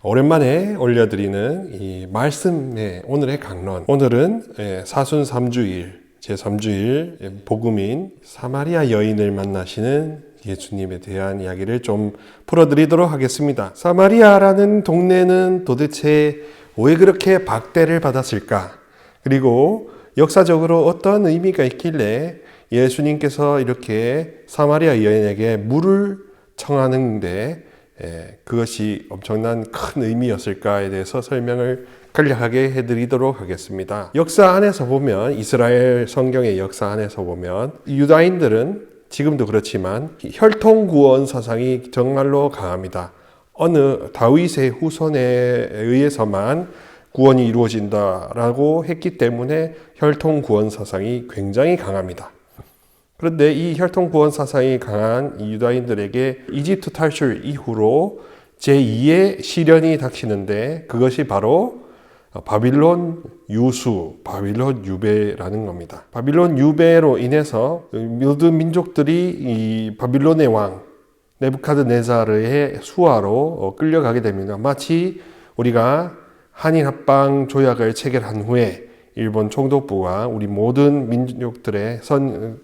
오랜만에 올려드리는 이 말씀의 오늘의 강론. 오늘은 사순 3주일, 제3주일 복음인 사마리아 여인을 만나시는 예수님에 대한 이야기를 좀 풀어드리도록 하겠습니다. 사마리아라는 동네는 도대체 왜 그렇게 박대를 받았을까? 그리고 역사적으로 어떤 의미가 있길래 예수님께서 이렇게 사마리아 여인에게 물을 청하는데 그것이 엄청난 큰 의미였을까에 대해서 설명을 간략하게 해드리도록 하겠습니다. 역사 안에서 보면, 이스라엘 성경의 역사 안에서 보면 유다인들은 지금도 그렇지만 혈통구원 사상이 정말로 강합니다. 어느 다윗의 후손에 의해서만 구원이 이루어진다라고 했기 때문에 혈통구원 사상이 굉장히 강합니다. 그런데 이 혈통구원 사상이 강한 유다인들에게 이집트 탈출 이후로 제2의 시련이 닥치는데, 그것이 바로 바빌론 유수, 바빌론 유배라는 겁니다. 바빌론 유배로 인해서 모든 민족들이 이 바빌론의 왕 네부카드네자르의 수하로 끌려가게 됩니다. 마치 우리가 한일 합방 조약을 체결한 후에 일본 총독부가 우리 모든 민족들의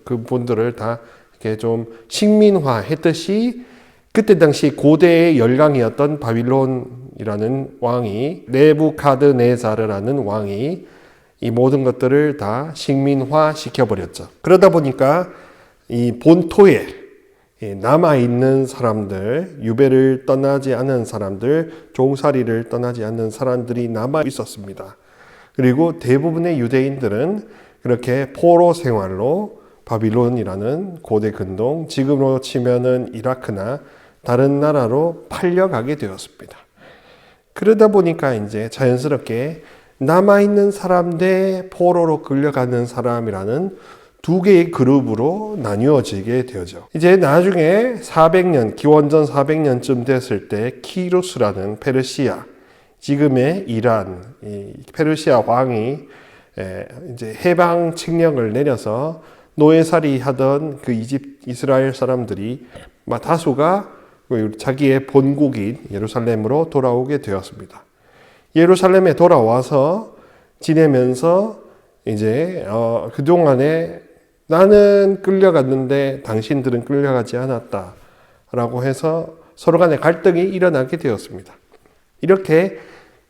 그분들을 다 이렇게 좀 식민화했듯이, 그때 당시 고대의 열강이었던 바빌론이라는 왕이, 네부카드네자르라는 왕이 이 모든 것들을 다 식민화 시켜버렸죠. 그러다 보니까 이 본토에 남아있는 사람들, 유배를 떠나지 않은 사람들, 종살이를 떠나지 않는 사람들이 남아 있었습니다. 그리고 대부분의 유대인들은 그렇게 포로 생활로 바빌론이라는 고대 근동, 지금으로 치면은 이라크나 다른 나라로 팔려가게 되었습니다. 그러다 보니까 이제 자연스럽게 남아있는 사람 대 포로로 끌려가는 사람이라는 두 개의 그룹으로 나뉘어지게 되죠. 이제 나중에 400년, 기원전 400년쯤 됐을 때 키루스라는 페르시아, 지금의 이란, 이 페르시아 왕이 이제 해방 칙령을 내려서 노예살이 하던 그 이스라엘 사람들이 다수가 자기의 본국인 예루살렘으로 돌아오게 되었습니다. 예루살렘에 돌아와서 지내면서 이제 그동안에 나는 끌려갔는데 당신들은 끌려가지 않았다라고 해서 서로 간에 갈등이 일어나게 되었습니다. 이렇게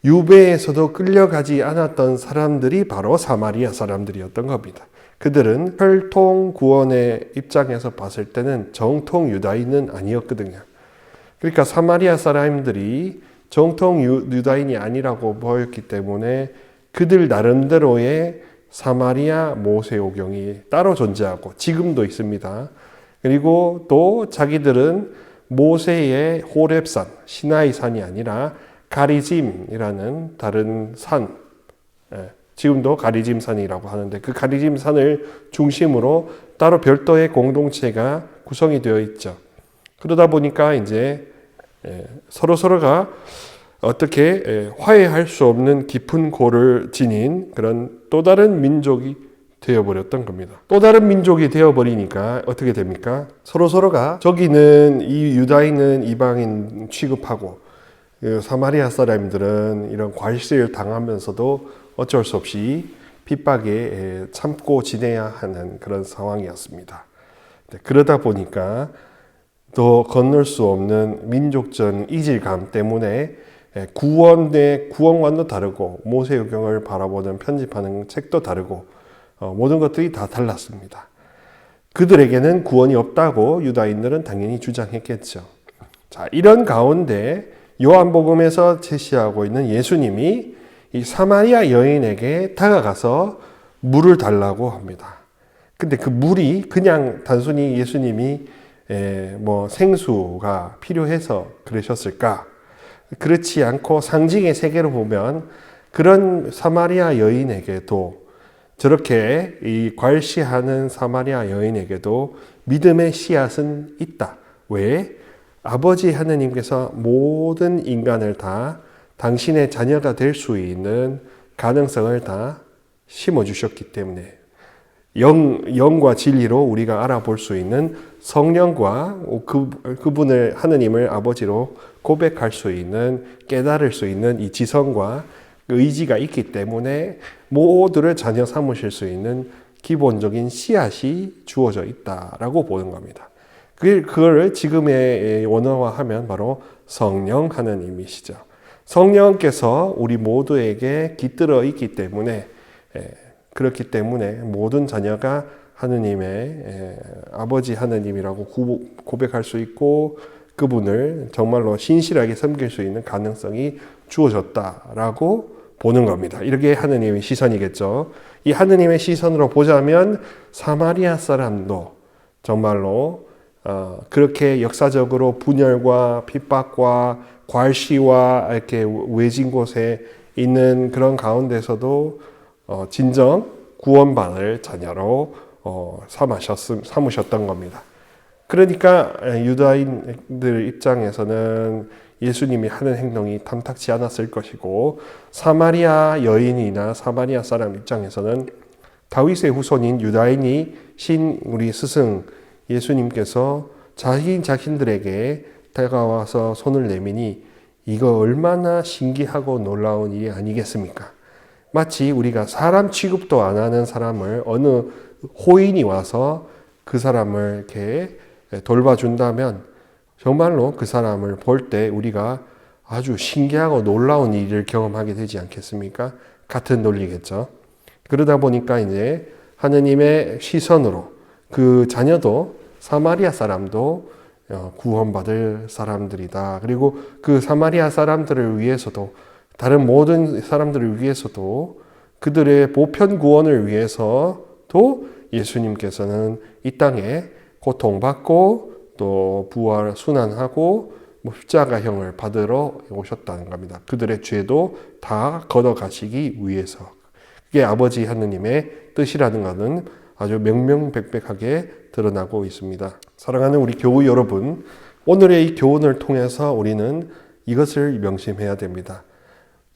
유배에서도 끌려가지 않았던 사람들이 바로 사마리아 사람들이었던 겁니다. 그들은 혈통 구원의 입장에서 봤을 때는 정통 유다인은 아니었거든요. 그러니까 사마리아 사람들이 정통 유다인이 아니라고 보였기 때문에 그들 나름대로의 사마리아 모세오경이 따로 존재하고 지금도 있습니다. 그리고 또 자기들은 모세의 호렙산, 시나이 산이 아니라 가리짐이라는 다른 산, 지금도 가리짐 산이라고 하는데 그 가리짐 산을 중심으로 따로 별도의 공동체가 구성이 되어 있죠. 그러다 보니까 이제 서로가 어떻게 화해할 수 없는 깊은 고를 지닌 그런 또 다른 민족이 되어버렸던 겁니다. 또 다른 민족이 되어버리니까 어떻게 됩니까? 서로가 저기는 이 유다인은 이방인 취급하고 사마리아 사람들은 이런 과실을 당하면서도 어쩔 수 없이 핍박에 참고 지내야 하는 그런 상황이었습니다. 그러다 보니까 또 건널 수 없는 민족적 이질감 때문에 구원관도 다르고 모세오경을 바라보는 편집하는 책도 다르고 모든 것들이 다 달랐습니다. 그들에게는 구원이 없다고 유다인들은 당연히 주장했겠죠. 자, 이런 가운데 요한복음에서 제시하고 있는 예수님이 이 사마리아 여인에게 다가가서 물을 달라고 합니다. 근데 그 물이 그냥 단순히 예수님이 생수가 필요해서 그러셨을까? 그렇지 않고 상징의 세계로 보면 그런 사마리아 여인에게도, 저렇게 이 괄시하는 사마리아 여인에게도 믿음의 씨앗은 있다. 왜? 아버지 하느님께서 모든 인간을 다 당신의 자녀가 될 수 있는 가능성을 다 심어주셨기 때문에 영과 진리로 우리가 알아볼 수 있는 성령과 그분을 하느님을 아버지로 고백할 수 있는 깨달을 수 있는 이 지성과 의지가 있기 때문에 모두를 자녀 삼으실 수 있는 기본적인 씨앗이 주어져 있다라고 보는 겁니다. 그걸 지금의 원어화하면 바로 성령 하느님이시죠. 성령께서 우리 모두에게 깃들어 있기 때문에 그렇기 때문에 모든 자녀가 하느님의 아버지 하느님이라고 고백할 수 있고 그분을 정말로 신실하게 섬길 수 있는 가능성이 주어졌다라고 보는 겁니다. 이렇게 하느님의 시선이겠죠. 이 하느님의 시선으로 보자면 사마리아 사람도 정말로 그렇게 역사적으로 분열과 핍박과 괄시와 이렇게 외진 곳에 있는 그런 가운데서도 진정 구원받을 자녀로 삼으셨던 겁니다. 그러니까 유다인들 입장에서는 예수님이 하는 행동이 탐탁지 않았을 것이고 사마리아 여인이나 사마리아 사람 입장에서는 다윗의 후손인 유다인이 신 우리 스승 예수님께서 자신들에게 다가와서 손을 내미니 이거 얼마나 신기하고 놀라운 일이 아니겠습니까? 마치 우리가 사람 취급도 안 하는 사람을 어느 호인이 와서 그 사람을 이렇게 돌봐준다면 정말로 그 사람을 볼 때 우리가 아주 신기하고 놀라운 일을 경험하게 되지 않겠습니까? 같은 논리겠죠. 그러다 보니까 이제 하느님의 시선으로 그 자녀도 사마리아 사람도 구원받을 사람들이다. 그리고 그 사마리아 사람들을 위해서도 다른 모든 사람들을 위해서도 그들의 보편 구원을 위해서도 예수님께서는 이 땅에 고통받고 또 부활 순환하고 십자가형을 받으러 오셨다는 겁니다. 그들의 죄도 다 걷어가시기 위해서. 그게 아버지 하느님의 뜻이라는 것은 아주 명명백백하게 드러나고 있습니다. 사랑하는 우리 교우 여러분, 오늘의 이 교훈을 통해서 우리는 이것을 명심해야 됩니다.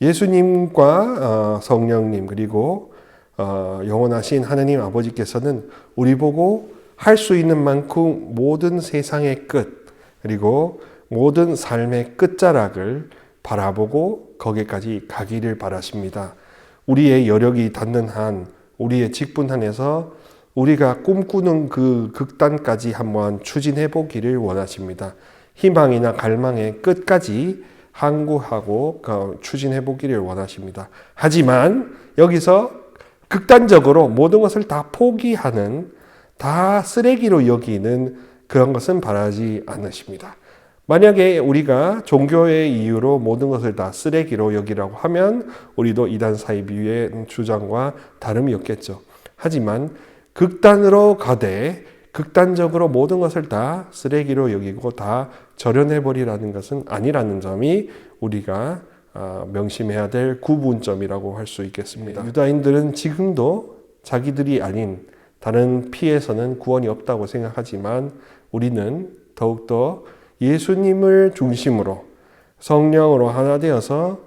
예수님과 성령님 그리고 영원하신 하느님 아버지께서는 우리 보고 할 수 있는 만큼 모든 세상의 끝 그리고 모든 삶의 끝자락을 바라보고 거기까지 가기를 바라십니다. 우리의 여력이 닿는 한, 우리의 직분 한에서 우리가 꿈꾸는 그 극단까지 한번 추진해 보기를 원하십니다. 희망이나 갈망의 끝까지 항구하고 추진해 보기를 원하십니다. 하지만 여기서 극단적으로 모든 것을 다 포기하는, 다 쓰레기로 여기는 그런 것은 바라지 않으십니다. 만약에 우리가 종교의 이유로 모든 것을 다 쓰레기로 여기라고 하면 우리도 이단 사이비의 주장과 다름이 없겠죠. 하지만 극단으로 가되 극단적으로 모든 것을 다 쓰레기로 여기고 다 절연해버리라는 것은 아니라는 점이 우리가 명심해야 될 구분점이라고 할 수 있겠습니다. 유다인들은 지금도 자기들이 아닌 다른 피에서는 구원이 없다고 생각하지만 우리는 더욱더 예수님을 중심으로 성령으로 하나 되어서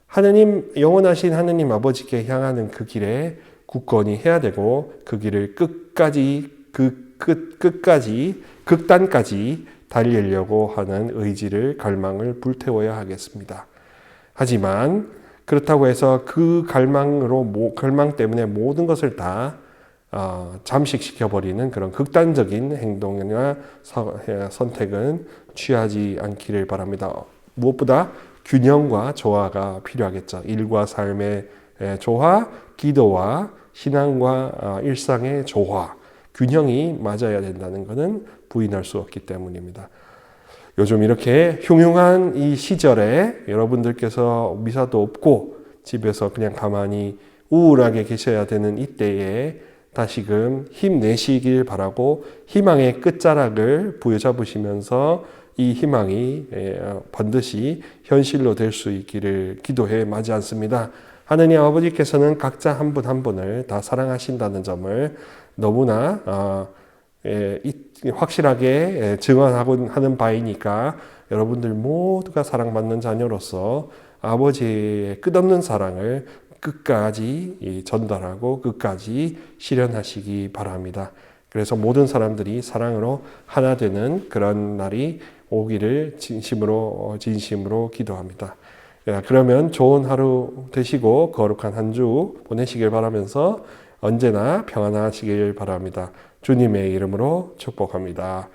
하느님, 영원하신 하느님 아버지께 향하는 그 길에 굳건히 해야 되고 그 길을 끝까지 극단까지 달리려고 하는 의지를 갈망을 불태워야 하겠습니다. 하지만 그렇다고 해서 그 갈망 때문에 모든 것을 다 잠식시켜버리는 그런 극단적인 행동이나 선택은 취하지 않기를 바랍니다. 무엇보다 균형과 조화가 필요하겠죠. 일과 삶의 조화, 기도와 신앙과 일상의 조화, 균형이 맞아야 된다는 것은 부인할 수 없기 때문입니다. 요즘 이렇게 흉흉한 이 시절에 여러분들께서 미사도 없고 집에서 그냥 가만히 우울하게 계셔야 되는 이때에 다시금 힘내시길 바라고 희망의 끝자락을 부여잡으시면서 이 희망이 반드시 현실로 될 수 있기를 기도해 마지 않습니다. 하느님 아버지께서는 각자 한 분 한 분을 다 사랑하신다는 점을 너무나 확실하게 증언하고 하는 바이니까 여러분들 모두가 사랑받는 자녀로서 아버지의 끝없는 사랑을 끝까지 전달하고 끝까지 실현하시기 바랍니다. 그래서 모든 사람들이 사랑으로 하나 되는 그런 날이 오기를 진심으로 기도합니다. 그러면 좋은 하루 되시고 거룩한 한 주 보내시길 바라면서 언제나 평안하시길 바랍니다. 주님의 이름으로 축복합니다.